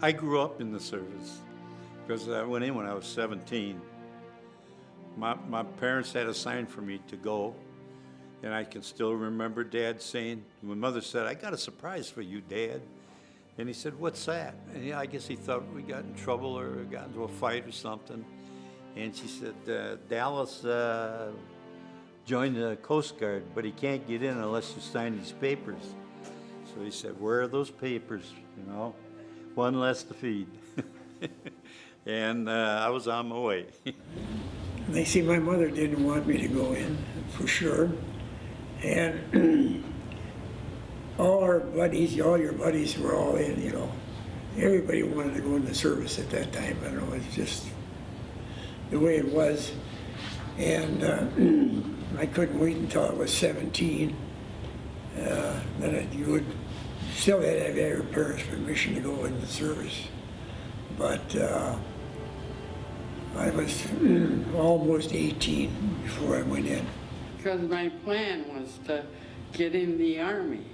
I grew up in the service because I went in when I was 17. My parents had a sign for me to go, and I can still remember Dad saying, my mother said, "I got a surprise for you, Dad." And he said, "What's that?" And I guess he thought we got in trouble or got into a fight or something. And she said, "Dallas joined the Coast Guard, but he can't get in unless you sign these papers." So he said, "Where are those papers? You know, one less to feed." And I was on my way. They see my mother didn't want me to go in, for sure. And all our buddies, all your buddies were all in, you know. Everybody wanted to go in the service at that time. I don't know, it's just the way it was. And I couldn't wait until I was 17. Then you would still had to have your parents' permission to go in the service. But I was almost 18 before I went in. Because my plan was to get in the Army,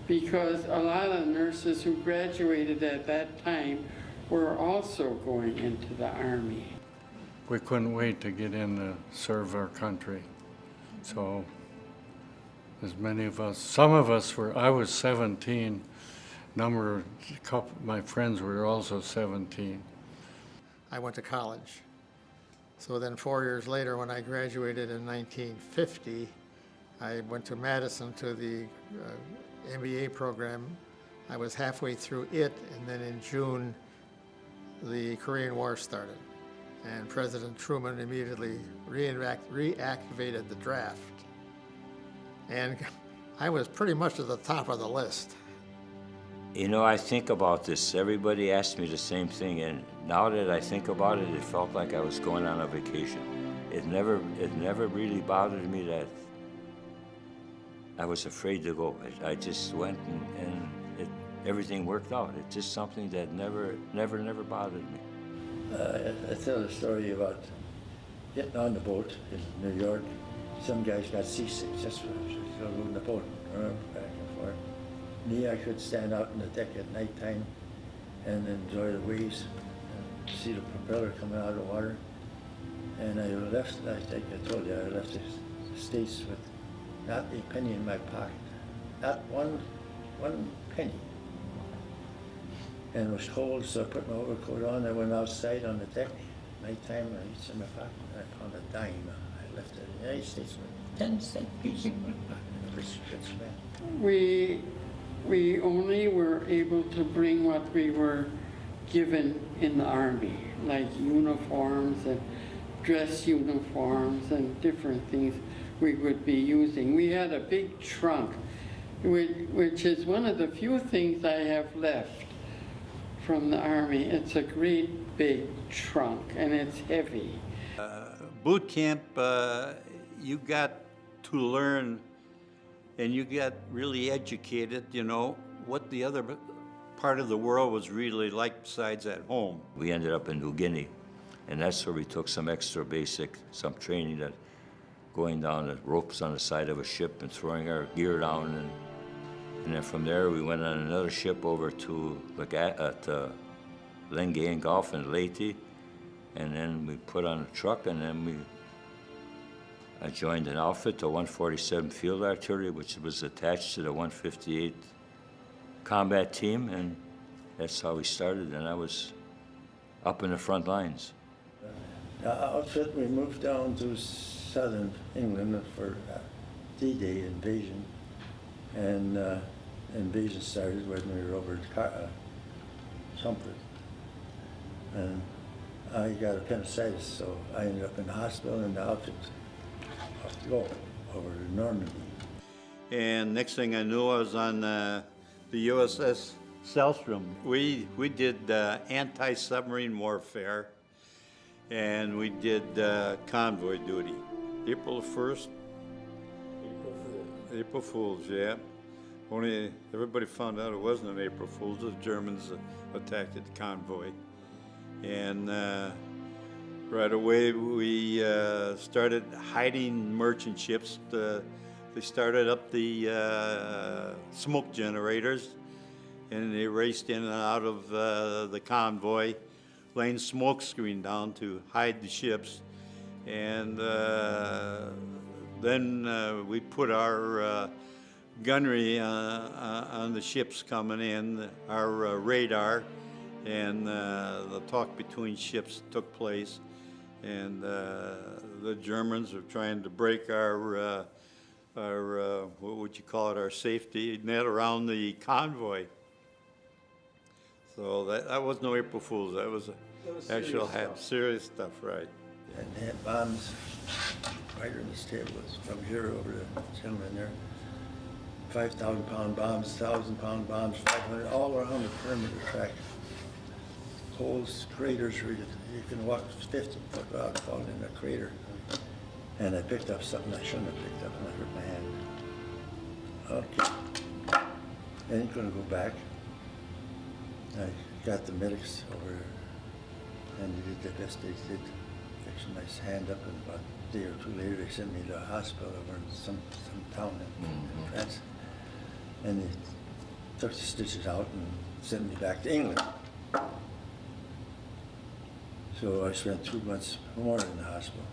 because a lot of nurses who graduated at that time were also going into the Army. We couldn't wait to get in to serve our country. So as many of us, some of us were, I was 17, a couple, my friends were also 17. I went to college. So then 4 years later, when I graduated in 1950, I went to Madison to the MBA program. I was halfway through it, and then in June, the Korean War started. And President Truman immediately reactivated the draft. And I was pretty much at the top of the list. You know, I think about this. Everybody asked me the same thing, and now that I think about it, it felt like I was going on a vacation. It never really bothered me that I was afraid to go. I just went, and everything worked out. It's just something that never bothered me. I tell a story about getting on the boat in New York. Some guys got seasick just for on the boat, back and forth. Me, I could stand out on the deck at nighttime and enjoy the waves and see the propeller coming out of the water. And I left, I think I told you, I left the States with not a penny in my pocket, not one penny. And it was cold, so I put my overcoat on. I went outside on the deck, nighttime, I reached in my pocket, and I found a dime. I left it in the United States with a 10-cent piece in my pocket. We only were able to bring what we were given in the Army, like uniforms and dress uniforms and different things we would be using. We had a big trunk, which is one of the few things I have left from the Army. It's a great big trunk, and it's heavy. Boot camp, you got to learn, and you got really educated, you know, what the other part of the world was really like besides at home. We ended up in New Guinea, and that's where we took some extra basic, some training, that going down the ropes on the side of a ship and throwing our gear down, and then from there we went on another ship over to Lengay Gulf and Leyte, and then we put on a truck, and then I joined an outfit, the 147 Field Artillery, which was attached to the 158 combat team, and that's how we started, and I was up in the front lines. The outfit, we moved down to southern England for D-Day invasion, and invasion started when we were over at Sumter. And I got appendicitis, so I ended up in the hospital, and the outfit off to go over to Normandy. And next thing I knew, I was on the USS Salstrom. We did anti-submarine warfare, and we did convoy duty. April 1st? April Fool's, yeah. Only everybody found out it wasn't an April Fool's. The Germans attacked the convoy. And right away we started hiding merchant ships. They started up the smoke generators, and they raced in and out of the convoy, laying smoke screen down to hide the ships. And then we put our gunnery on the ships coming in, our radar, and the talk between ships took place. And the Germans are trying to break our what would you call it, our safety net around the convoy. So that was no April Fool's. That was actual serious stuff, right? And they had bombs right on this table. It was from here over the gentleman there. 5,000-pound bombs, 1,000-pound bombs, 500, all around the perimeter track. Holes, craters where you can walk 50-foot rock falling in a crater. And I picked up something I shouldn't have picked up, and I hurt my hand. Okay. I ain't gonna go back. I got the medics over, and they did the best they did, fixing my hand up, and about a day or two later they sent me to a hospital over in some town in France. And they took the stitches out and sent me back to England. So I spent 2 months more in the hospital.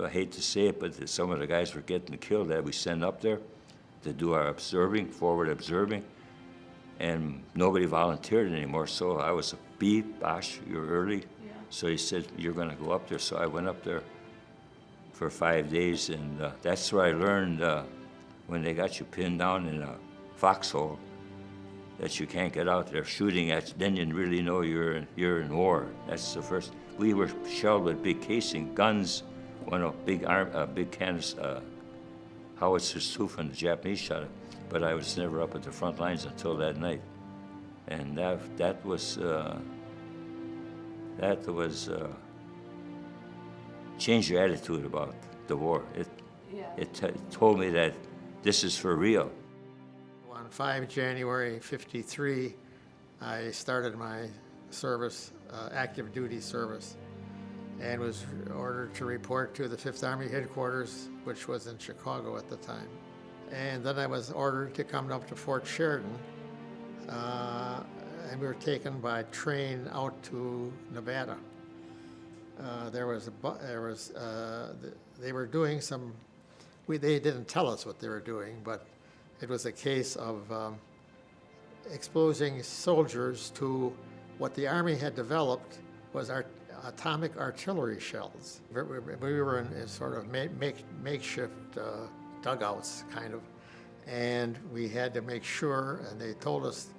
I hate to say it, but some of the guys were getting killed that we sent up there to do our observing, forward observing, and nobody volunteered anymore. So I was beat, Bosh, you're early. Yeah. So he said, you're gonna go up there. So I went up there for 5 days, and that's where I learned when they got you pinned down in a foxhole that you can't get out there shooting at you. Then you really know you're in war. That's the first. We were shelled with big casing, guns, big cannons, howitzers too from the Japanese shot it. But I was never up at the front lines until that night, and that was changed your attitude about the war. It told me that this is for real. On 5 January '53, I started my service, active duty service, and was ordered to report to the 5th Army headquarters, which was in Chicago at the time. And then I was ordered to come up to Fort Sheridan, and we were taken by train out to Nevada. They were doing some, they didn't tell us what they were doing, but it was a case of exposing soldiers to what the Army had developed was our atomic artillery shells. We were in sort of makeshift dugouts, kind of, and we had to make sure, and they told us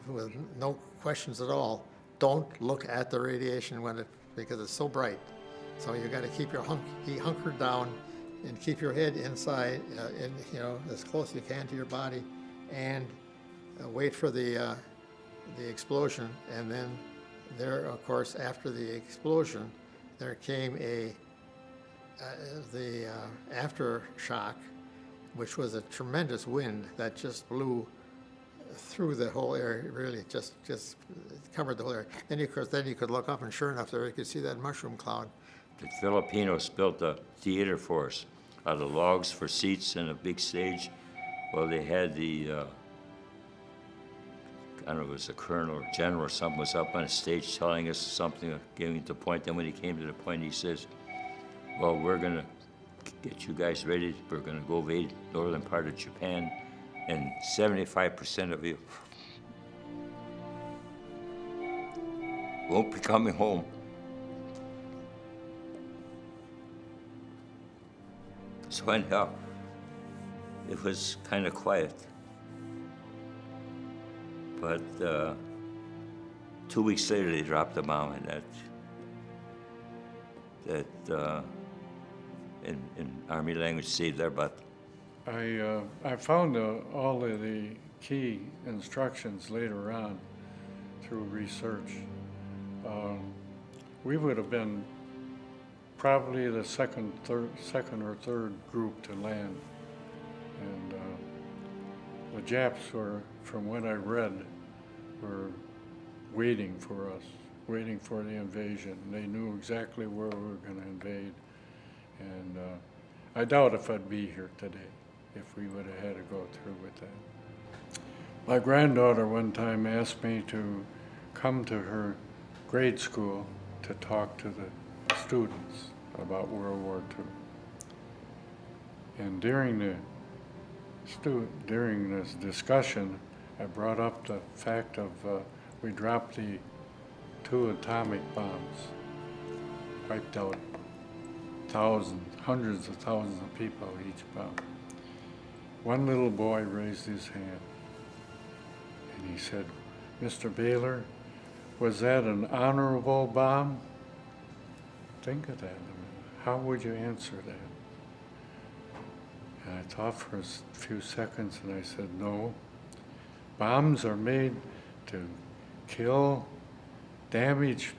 with no questions at all, don't look at the radiation because it's so bright. So you got to keep your hunkered down and keep your head inside, as close as you can to your body, and wait for the explosion. And then there, of course, after the explosion, there came the aftershock, which was a tremendous wind that just blew through the whole area, really just covered the whole area. Then you could look up, and sure enough, there you could see that mushroom cloud. The Filipinos built a theater for us out of logs for seats and a big stage. Well, they had the, I don't know if it was a colonel or general or something, was up on a stage telling us something, giving the point. Then when he came to the point, he says, well, we're gonna get you guys ready. We're gonna go invade northern part of Japan, and 75% of you won't be coming home. So anyhow, it was kind of quiet. But 2 weeks later, they dropped the bomb, and that in Army language saved their butt. I found all of the key instructions later on through research. We would have been probably the second or third group to land, and the Japs were, from what I read, were waiting for us, waiting for the invasion. They knew exactly where we were going to invade, and I doubt if I'd be here today if we would have had to go through with that. My granddaughter one time asked me to come to her grade school to talk to the students about World War II. And during this discussion, I brought up the fact of we dropped the 2 atomic bombs, wiped out thousands, hundreds of thousands of people each bomb. One little boy raised his hand and he said, "Mr. Baylor, was that an honorable bomb?" Think of that. I mean, how would you answer that? And I thought for a few seconds and I said, no. Bombs are made to kill, damage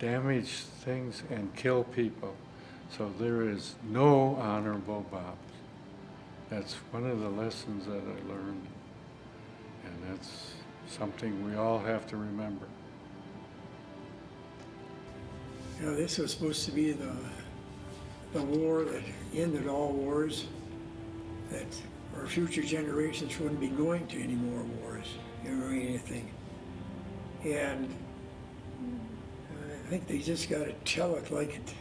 things and kill people. So there is no honorable bombs. That's one of the lessons that I learned. And that's something we all have to remember. You know, this was supposed to be the war that ended all wars, that our future generations wouldn't be going to any more wars, or anything. And I think they just got to tell it like it,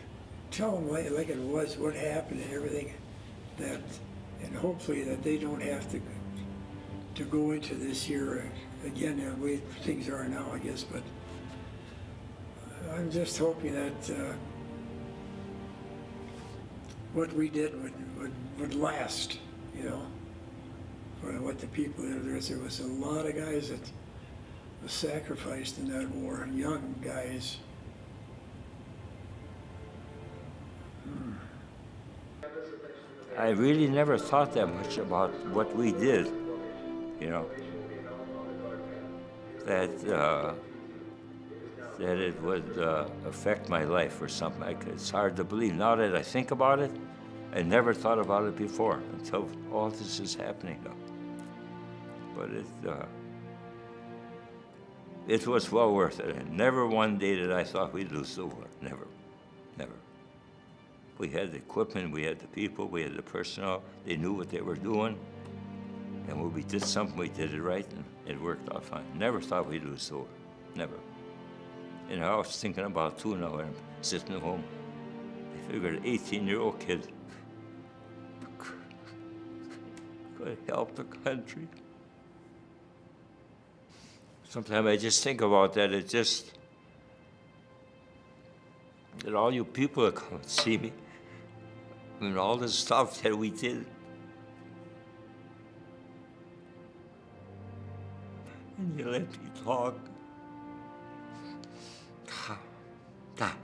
tell them like it was, what happened and everything, that, and hopefully that they don't have to go into this year again the way things are now, I guess. But I'm just hoping that what we did would last, you know, for what the people there was a lot of guys that was sacrificed in that war, young guys. I really never thought that much about what we did, you know, that it would affect my life or something. It's hard to believe. Now that I think about it, I never thought about it before until all this is happening now. But it was well worth it. And never one day did I thought we'd lose the war. Never, never. We had the equipment, we had the people, we had the personnel. They knew what they were doing. And when we did something, we did it right, and it worked out fine. Never thought we'd lose the war. Never. And I was thinking about too now, when I'm sitting at home. I figured an 18-year-old kid could help the country. Sometimes I just think about that. It just, that all you people that come and see me, I mean, all the stuff that we did. And you let me talk. God.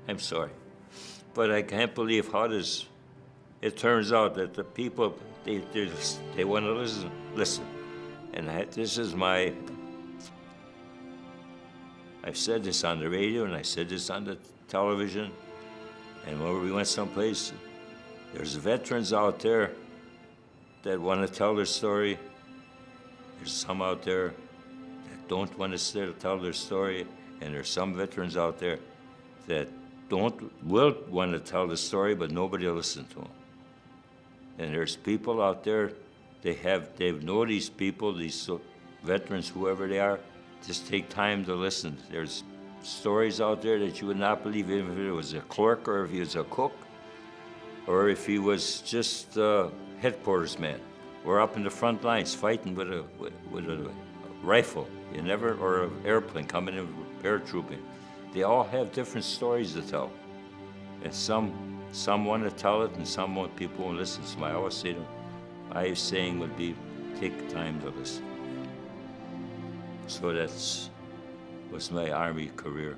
I'm sorry. But I can't believe how this, it turns out that the people, they want to listen. And this is my, I've said this on the radio and I said this on the television. And when we went someplace, there's veterans out there that want to tell their story. There's some out there that don't want to tell their story. And there's some veterans out there that will want to tell the story, but nobody will listen to them. And there's people out there, they know these people, these veterans, whoever they are, just take time to listen. There's stories out there that you would not believe, even if it was a clerk or if he was a cook or if he was just a headquarters man or up in the front lines fighting with a rifle, or an airplane coming in paratrooping. They all have different stories to tell. And some want to tell it and people won't listen. So I always say to them, my saying would be, take time to listen. So was my Army career.